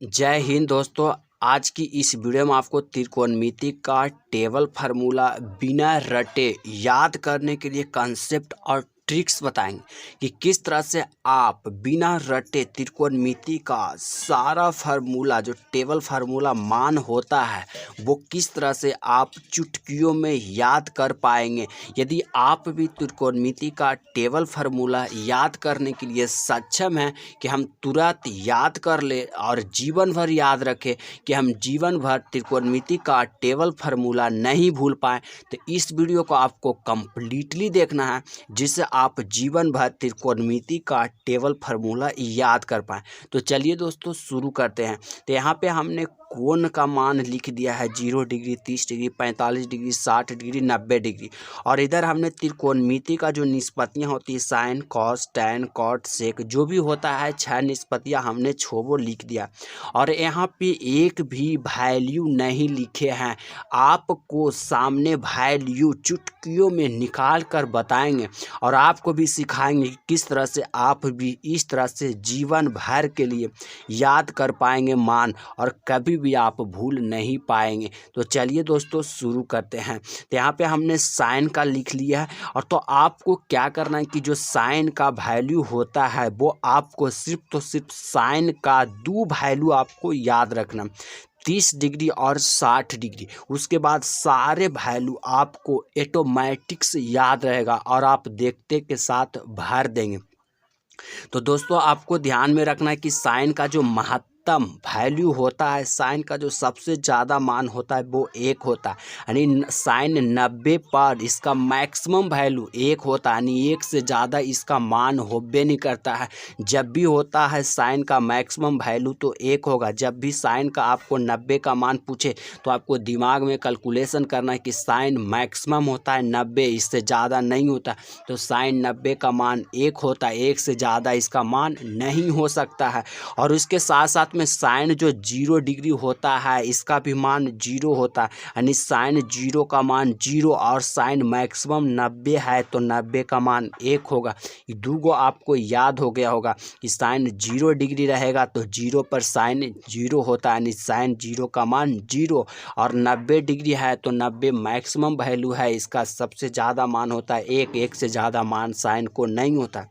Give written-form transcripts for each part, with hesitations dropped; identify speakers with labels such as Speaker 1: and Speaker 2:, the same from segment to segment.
Speaker 1: जय हिंद दोस्तों। आज की इस वीडियो में आपको त्रिकोणमिति का टेबल फार्मूला बिना रटे याद करने के लिए कंसेप्ट और ट्रिक्स बताएंगे कि किस तरह से आप बिना रटे त्रिकोणमिति का सारा फार्मूला जो टेबल फार्मूला मान होता है वो किस तरह से आप चुटकियों में याद कर पाएंगे। यदि आप भी त्रिकोणमिति का टेबल फार्मूला याद करने के लिए सक्षम हैं कि हम तुरंत याद कर ले और जीवन भर याद रखें कि हम जीवन भर त्रिकोणमिति का टेबल फार्मूला नहीं भूल पाएँ, तो इस वीडियो को आपको कंप्लीटली देखना है जिससे आप जीवन भर त्रिकोणमिति का टेबल फार्मूला याद कर पाएँ। तो चलिए दोस्तों शुरू करते हैं। तो यहाँ पे हमने कोण का मान लिख दिया है 0 degree, 30 degree, 45 degree, 60 degree, 90 degree. और इधर हमने त्रिकोणमिति का जो निष्पत्तियाँ होती है साइन, कॉस, टैन, कॉट, सेक जो भी होता है 6 निष्पत्तियाँ हमने छोड़ो लिख दिया। और यहाँ पे एक भी वैल्यू नहीं लिखे हैं, आपको सामने वैल्यू चुटकियों में निकाल कर बताएंगे और आपको भी सिखाएंगे कि किस तरह से आप भी इस तरह से जीवन भर के लिए याद कर पाएंगे मान और कभी भी आप भूल नहीं पाएंगे। तो चलिए दोस्तों शुरू करते हैं। तो यहाँ पे हमने साइन का लिख लिया है और तो आपको क्या करना है कि जो साइन का वैल्यू होता है वो आपको सिर्फ साइन का 2 वैल्यू आपको याद रखना, 30 डिग्री और 60 डिग्री। उसके बाद सारे वैल्यू आपको ऑटोमेटिक से याद रहेगा और आप देखते के साथ भर देंगे। तो दोस्तों आपको ध्यान में रखना है कि साइन का जो महत्तम वैल्यू होता है, साइन का जो सबसे ज़्यादा मान होता है वो 1 होता है, यानी साइन 90 पर इसका मैक्सिमम वैल्यू 1 होता है, यानी 1 से ज़्यादा इसका मान होबे नहीं करता है। जब भी होता है साइन का मैक्सिमम वैल्यू तो 1 होगा। जब भी साइन का आपको 90 का मान पूछे तो आपको दिमाग में कैलकुलेशन करना है कि साइन मैक्सिमम होता है 90, इससे ज़्यादा नहीं होता। तो साइन 90 का मान 1 होता है, 1 से ज़्यादा इसका मान नहीं हो सकता है। और उसके साथ साथ में साइन जो 0 डिग्री होता है इसका भी मान 0 होता है, यानी साइन 0 का मान 0 और साइन मैक्सिमम 90 है तो 90 का मान 1 होगा। ये दूगो आपको याद हो गया होगा कि साइन 0 डिग्री रहेगा तो 0 पर साइन 0 होता है, यानी साइन 0 का मान 0 और 90 डिग्री है तो 90 मैक्सिमम वैल्यू है, इसका सबसे ज़्यादा मान होता है 1 से ज़्यादा मान साइन को नहीं होता।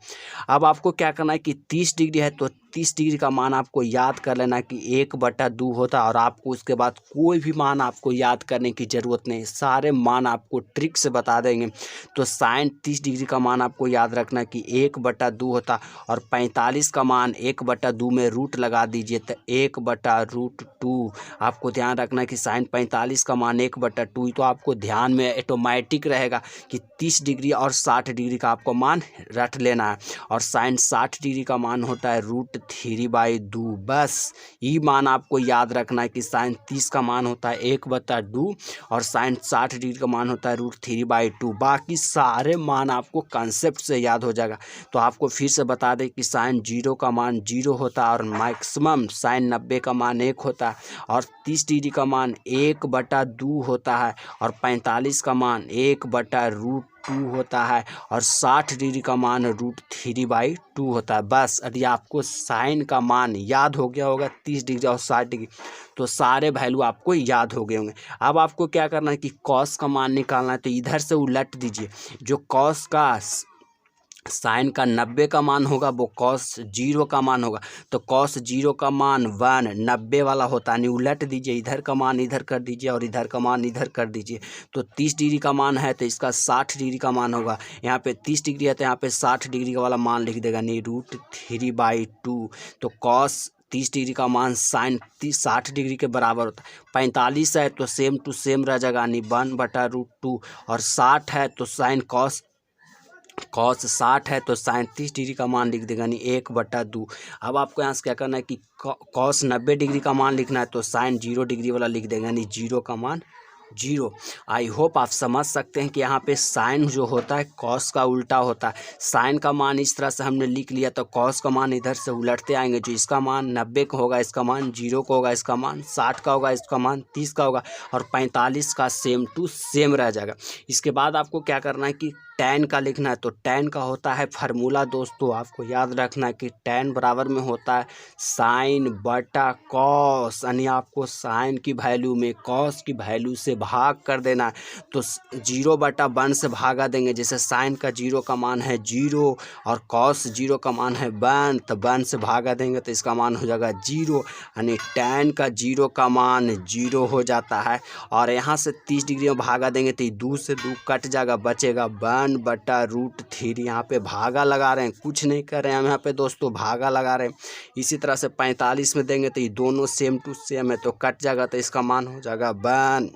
Speaker 1: अब आपको क्या करना है कि 30 डिग्री है तो 30 डिग्री का मान आपको याद कर लेना कि 1/2 होता है और आपको उसके बाद कोई भी मान आपको याद करने की ज़रूरत नहीं, सारे मान आपको ट्रिक से बता देंगे। तो साइन 30 डिग्री का मान आपको याद रखना कि 1/2 होता और 45 का मान 1/2 में रूट लगा दीजिए तो 1/√2। आपको ध्यान रखना कि साइन 45 का मान 1/2, तो आपको ध्यान में ऑटोमेटिक रहेगा कि 30 डिग्री और 60 डिग्री का आपको मान रट लेना है। और साइन 60 डिग्री का मान होता है √3/2। बस ये मान आपको याद रखना है कि साइन 30 का मान होता है 1/2 और साइन 60 डिग्री का मान होता है √3/2। बाकी सारे मान आपको कंसेप्ट से याद हो जाएगा। तो आपको फिर से बता दें कि साइन 0 का मान 0 होता है और मैक्सिमम साइन 90 का मान 1 होता है और 30 डिग्री का मान 1/2 होता है और 45 का मान 1/√2 होता है और 60 डिग्री का मान √3/2 होता है। बस यदि आपको साइन का मान याद हो गया होगा 30 डिग्री और 60 डिग्री तो सारे वैल्यू आपको याद हो गए होंगे। अब आपको क्या करना है कि कॉस का मान निकालना है, तो इधर से उलट दीजिए। जो कॉस का साइन का 90 का मान होगा वो कॉस 0 का मान होगा, तो कॉस 0 का मान 1 90 वाला होता है, नहीं उलट दीजिए, इधर का मान इधर कर दीजिए और इधर का मान इधर कर दीजिए। तो 30 डिग्री का मान है तो इसका 60 डिग्री का मान होगा। यहाँ पे 30 डिग्री है तो यहाँ पे 60 डिग्री वाला मान लिख देगा, नहीं √3/2। तो कॉस 30 डिग्री का मान साइन 60 डिग्री के बराबर होता है। 45 है तो सेम टू सेम रह जाएगा, नहीं 1/√2 और 60 है तो साइन कॉस 60 है तो साइन 30 डिग्री का मान लिख देगा, नहीं 1/2। अब आपको यहाँ से क्या करना है कि कॉस 90 डिग्री का मान लिखना है तो साइन 0 डिग्री वाला लिख देगा, नहीं 0 का मान जीरो। आई होप आप समझ सकते हैं कि यहाँ पे साइन जो होता है कॉस का उल्टा होता है। साइन का मान इस तरह से हमने लिख लिया तो कॉस का मान इधर से उलटते आएंगे, जो इसका मान 90 का होगा इसका मान 0 का होगा, इसका मान 60 का होगा इसका मान 30 का होगा, और 45 का सेम टू सेम रह जाएगा। इसके बाद आपको क्या करना है कि tan का लिखना है। तो tan का होता है फार्मूला दोस्तों, आपको याद रखना है कि tan बराबर में होता है साइन बटा कॉस, यानी आपको साइन की वैल्यू में कॉस की वैल्यू से भाग कर देना है। तो 0/1 से भागा देंगे, जैसे साइन का 0 का मान है 0 और कॉस 0 का मान है 1, तो 1 से भागा देंगे तो इसका मान हो जाएगा 0, यानी tan का 0 का मान 0 हो जाता है। और यहाँ से 30 डिग्री में भागा देंगे तो 2 से 2 कट जाएगा, बचेगा 1/√3। यहाँ पे भागा लगा रहे हैं, कुछ नहीं कर रहे हैं हम यहाँ पे दोस्तों, भागा लगा रहे हैं। इसी तरह से 45 में देंगे तो ये दोनों सेम टू सेम है तो कट जाएगा, तो इसका मान हो जाएगा 1।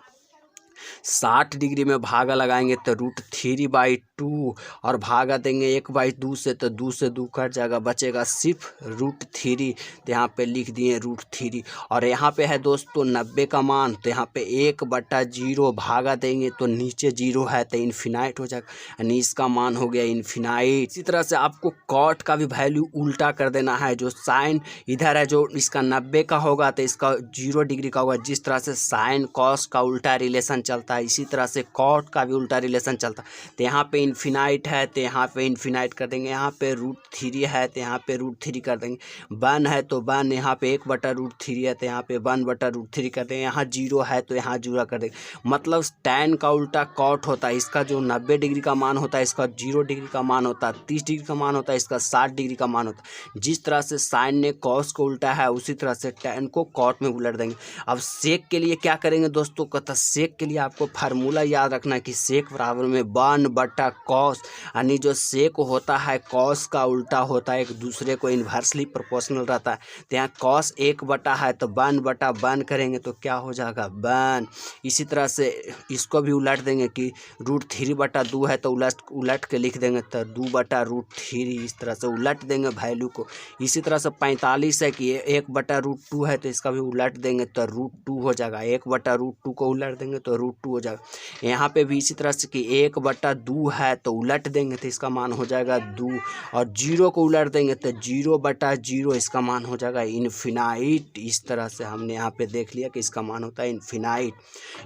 Speaker 1: 60 डिग्री में भागा लगाएंगे तो √3/2 और भागा देंगे 1/2 से तो 2 से 2 कट जाएगा, बचेगा सिर्फ √3, तो यहाँ पे लिख दिए √3। और यहाँ पे है दोस्तों 90 का मान, तो यहाँ पे 1/0 भागा देंगे तो नीचे 0 है तो इन्फिनाइट हो जाएगा, यानी इसका मान हो गया इन्फिनाइट। इसी तरह से आपको कॉट का भी वैल्यू उल्टा कर देना है। जो साइन इधर है जो इसका 90 का होगा तो इसका 0 डिग्री का होगा। जिस तरह से साइन कॉस का उल्टा रिलेशन चलता है, इसी तरह से कॉट का भी उल्टा रिलेशन चलता है। तो यहाँ पे इन्फिनाइट है तो यहाँ पे इन्फिनाइट कर देंगे, यहाँ पे √3 है तो यहाँ पे √3 कर देंगे, 1 है तो 1, यहाँ पे 1/√3 है तो यहाँ पे 1/√3 कर देंगे, यहाँ 0 है तो यहाँ 0 कर देंगे। मतलब tan का उल्टा कॉट होता है। इसका जो 90 डिग्री का मान होता है इसका 0 डिग्री का मान होता है, 30 डिग्री का मान होता है इसका 60 डिग्री का मान होता है। जिस तरह से साइन ने कॉस को उल्टा है उसी तरह से tan को कॉट में उलट देंगे। अब सेक के लिए क्या करेंगे दोस्तों, कहता सेक के लिए आपको फार्मूला याद रखना है कि सेक बराबर में 1/cos, यानी जो सेक होता है कॉस का उल्टा होता है, एक दूसरे को इन्वर्सली प्रोपोर्शनल रहता है। तो यहाँ कॉस 1 है तो 1/1 करेंगे तो क्या हो जाएगा 1। इसी तरह से इसको भी उलट देंगे कि √3/2 है तो उलट के लिख देंगे तो 2/√3, इस तरह से उलट देंगे वैल्यू को। इसी तरह से 45 है कि 1/√2 है तो इसका भी उलट देंगे तो √2 हो जाएगा, 1/√2 को उलट देंगे तो √2 हो जाएगा। यहाँ पे भी इसी तरह से कि 1/2 है तो उलट देंगे तो इसका मान हो जाएगा 2, और 0 को उलट देंगे तो 0/0, इसका मान हो जाएगा इन्फिनाइट। इस तरह से हमने यहाँ पे देख लिया कि इसका मान होता है इन्फिनाइट।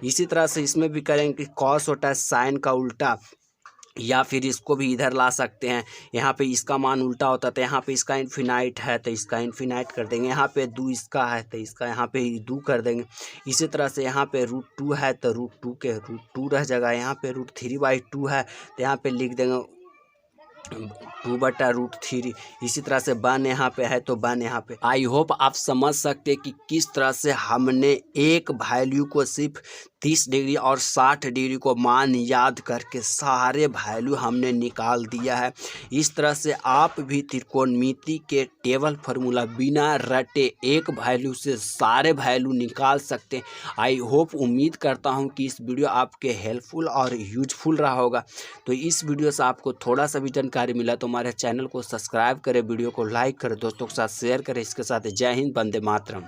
Speaker 1: इसी तरह से इसमें भी करेंगे कि कॉस होता है साइन का उल्टा, या फिर इसको भी इधर ला सकते हैं। यहाँ पे इसका मान उल्टा होता है तो यहाँ पे इसका इन्फिनाइट है तो इसका इन्फिनाइट कर देंगे। यहाँ पे 2 इसका है तो इसका यहाँ पे 2 कर देंगे। इसी तरह से यहाँ पे √2 है तो √2 के √2 रह जाएगा। यहाँ पे √3/2 है तो यहाँ पे लिख देंगे 2/√3। इसी तरह से 1 यहाँ पे है तो 1 यहाँ पे। आई होप आप समझ सकते हैं कि किस तरह से हमने एक वैल्यू को सिर्फ 30 डिग्री और 60 डिग्री को मान याद करके सारे वैल्यू हमने निकाल दिया है। इस तरह से आप भी त्रिकोणमिति के टेबल फार्मूला बिना रटे एक वैल्यू से सारे वैल्यू निकाल सकते हैं। आई होप उम्मीद करता हूं कि इस वीडियो आपके हेल्पफुल और यूजफुल रहा होगा। तो इस वीडियो से आपको थोड़ा सा भी जानकारी मिला तो हमारे चैनल को सब्सक्राइब करें, वीडियो को लाइक करें, दोस्तों के साथ शेयर करें। इसके साथ जय हिंद, वंदे मातरम।